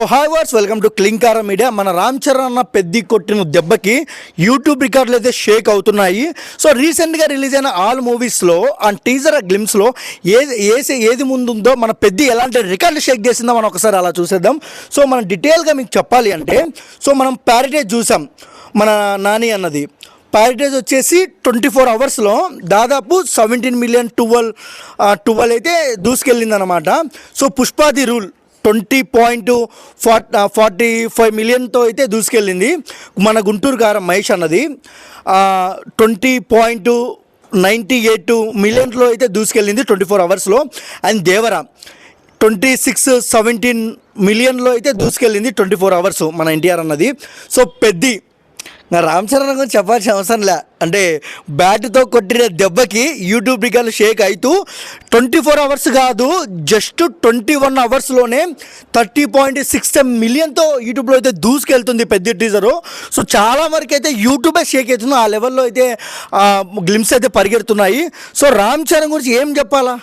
Hi వర్స్ welcome to Klinkaara media. మన రామ్ చరణ్ అన్న పెద్ది కొట్టిన దెబ్బకి యూట్యూబ్ రికార్డులు అయితే షేక్ అవుతున్నాయి. సో రీసెంట్గా రిలీజ్ అయిన ఆల్ మూవీస్లో అండ్ టీజర్ గ్లిమ్స్లో ఏది ముందుందో మన పెద్ది ఎలాంటి రికార్డులు షేక్ చేసిందో మనం ఒకసారి అలా చూసేద్దాం. సో మనం డీటెయిల్గా మీకు చెప్పాలి అంటే, సో మనం ప్యారిటేజ్ చూసాం. మన నాని అన్నది ప్యారిటేజ్ వచ్చేసి 24 అవర్స్లో దాదాపు 17 మిలియన్ 12 అయితే దూసుకెళ్ళిందనమాట. సో పుష్పాది రూల్ 20.45 మిలియన్తో అయితే దూసుకెళ్ళింది. మన గుంటూరు గారం మహేష్ అన్నది 20.98 మిలియన్లో అయితే దూసుకెళ్ళింది 24 అవర్స్లో. అండ్ దేవరా 26-17 మిలియన్లో అయితే దూసుకెళ్ళింది 24 అవర్స్ మన ఎన్టీఆర్ అన్నది. సో పెద్ది నా రామ్ చరణ్ గురించి చెప్పాల్సిన అవసరం లే. అంటే బ్యాట్తో కొట్టిన దెబ్బకి యూట్యూబ్ రికార్డులు షేక్ అవుతూ 24 అవర్స్ కాదు, జస్ట్ 21 అవర్స్లోనే 30.67 మిలియన్తో యూట్యూబ్లో అయితే దూసుకెళ్తుంది పెద్ద టీజరు. సో చాలా వరకు అయితే యూట్యూబే షేక్ అవుతుంది. ఆ లెవెల్లో అయితే గ్లిమ్స్ అయితే పరిగెడుతున్నాయి. సో రామ్ చరణ్ గురించి ఏం చెప్పాలా,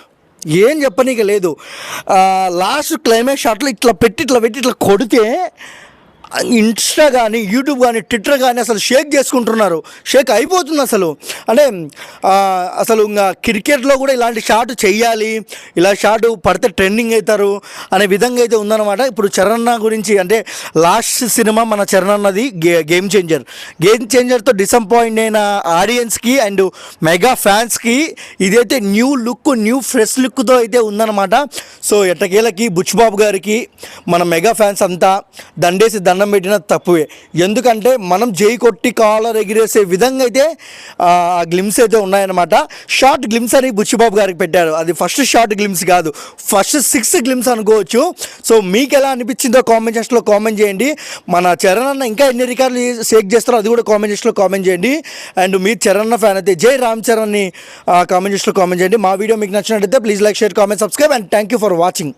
ఏం చెప్పనీక లేదు. లాస్ట్ క్లైమాక్స్ షాట్లో ఇట్లా పెట్టి కొడితే ఇన్స్టా కానీ యూట్యూబ్ కానీ ట్విట్టర్ కానీ అసలు షేక్ చేసుకుంటున్నారు, షేక్ అయిపోతుంది అసలు. అంటే అసలు ఇంకా క్రికెట్లో కూడా ఇలాంటి షాట్ చెయ్యాలి, ఇలా షాట్ పడితే ట్రెండింగ్ అవుతారు అనే విధంగా అయితే ఉందన్నమాట. ఇప్పుడు చరణ్ అన్న గురించి అంటే లాస్ట్ సినిమా మన చరణ్ అన్నది గేమ్ చేంజర్తో డిసప్పాయింట్ అయిన ఆడియన్స్కి అండ్ మెగా ఫ్యాన్స్కి ఇదైతే న్యూ ఫ్రెష్ లుక్తో అయితే ఉందన్నమాట. సో ఎట్టకేలకి బుచ్చిబాబు గారికి మన మెగా ఫ్యాన్స్ అంతా దండేసి దండం పెట్టిన తప్పువే. ఎందుకంటే మనం జై కొట్టి కాలర్ ఎగిరేసే విధంగా అయితే ఆ గ్లిమ్స్ అయితే ఉన్నాయన్నమాట. షార్ట్ గ్లిమ్స్ అని బుచ్చిబాబు గారికి పెట్టారు. అది ఫస్ట్ షార్ట్ గ్లిమ్స్ కాదు, ఫస్ట్ 6 గ్లిమ్స్ అనుకోవచ్చు. సో మీకు ఎలా అనిపించిందో కామెంట్ సెక్షన్లో కామెంట్ చేయండి. మన చరణ్ అన్న ఇంకా ఎన్ని రికార్డులు షేక్ చేస్తారో అది కూడా కామెంట్ సెక్షన్లో కామెంట్ చేయండి. అండ్ మీ చరణ్ అన్న ఫ్యాన్ అయితే జై రామ్ చరణ్ని కామెంట్ సెక్షన్లో కామెంట్ చేయండి. మా వీడియో మీకు నచ్చినట్లయితే please like, share, comment, subscribe and thank you for watching.